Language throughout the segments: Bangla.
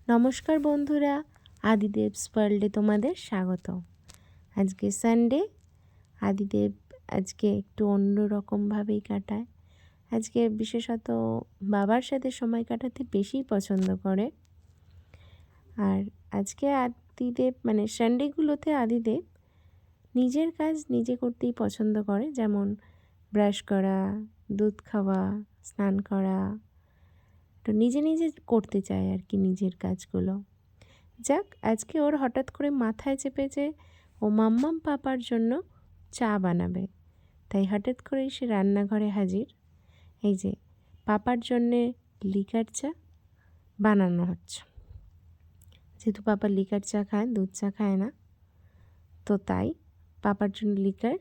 নমস্কার বন্ধুরা, আদিদেবস ওয়ার্ল্ডে তোমাদের স্বাগত। আজকে সানডে, আদিদেব আজকে একটু অন্য রকমভাবেই কাটায়। আজকে বিশেষত বাবার সাথে সময় কাটাতে বেশি পছন্দ করে। আর আজকে আদিদেব মানে সানডেগুলোতে আদিদেব নিজের কাজ নিজে করতেই পছন্দ করে, যেমন ব্রাশ করা, দুধ খাওয়া, স্নান করা, তো নিজে নিজে করতে চায় আর কি নিজের কাজগুলো। যাক, আজকে ওর হঠাৎ করে মাথায় চেপেছে ও মাম্মাম পাপার জন্য চা বানাবে, তাই হঠাৎ করেই সে রান্নাঘরে হাজির। এই যে পাপার জন্যে লিকার চা বানানো হচ্ছে, যেহেতু পাপা লিকার চা খায়, দুধ চা খায় না, তো তাই পাপার জন্য লিকার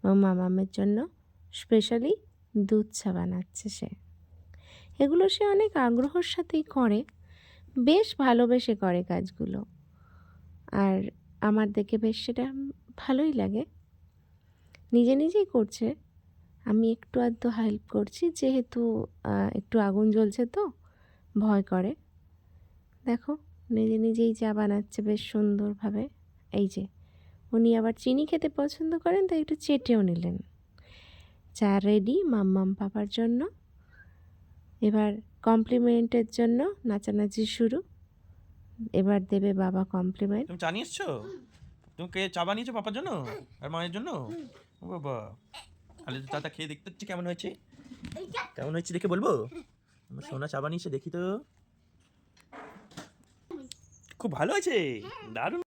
এবং মামামের জন্য স্পেশালি দুধ চা বানাচ্ছে সে। এগুলো সে অনেক আগ্রহের সাথেই করে, বেশ ভালোবেসে করে কাজগুলো। আর আমার দেখে বেশ সেটা ভালোই লাগে। নিজে নিজেই করছে, আমি একটু আধটু হেল্প করছি, যেহেতু একটু আগুন জ্বলছে তো ভয় করে। দেখো, নিজে নিজেই চা বানাচ্ছে বেশ সুন্দরভাবে। এই যে উনি আবার চিনি খেতে পছন্দ করেন, তাই একটু চেটেও নিলেন। চা রেডি মাম্মাম পাপার জন্য। এবার কমপ্লিমেন্টের জন্য নাচানাচি শুরু। এবার দেবে বাবা কমপ্লিমেন্ট। তুমি চা নিয়ে এসছো? তুমি কে চা বানিয়েছো পাপার জন্য আর মায়ের জন্য? ও বাবা, তাহলে তো চাটা খেয়ে দেখতে হচ্ছে কেমন হয়েছে। কেমন হয়েছে দেখে বলবো? আমার সোনা চা বানিয়েছে, দেখি তো। খুব ভালো হয়েছে, দারুণ।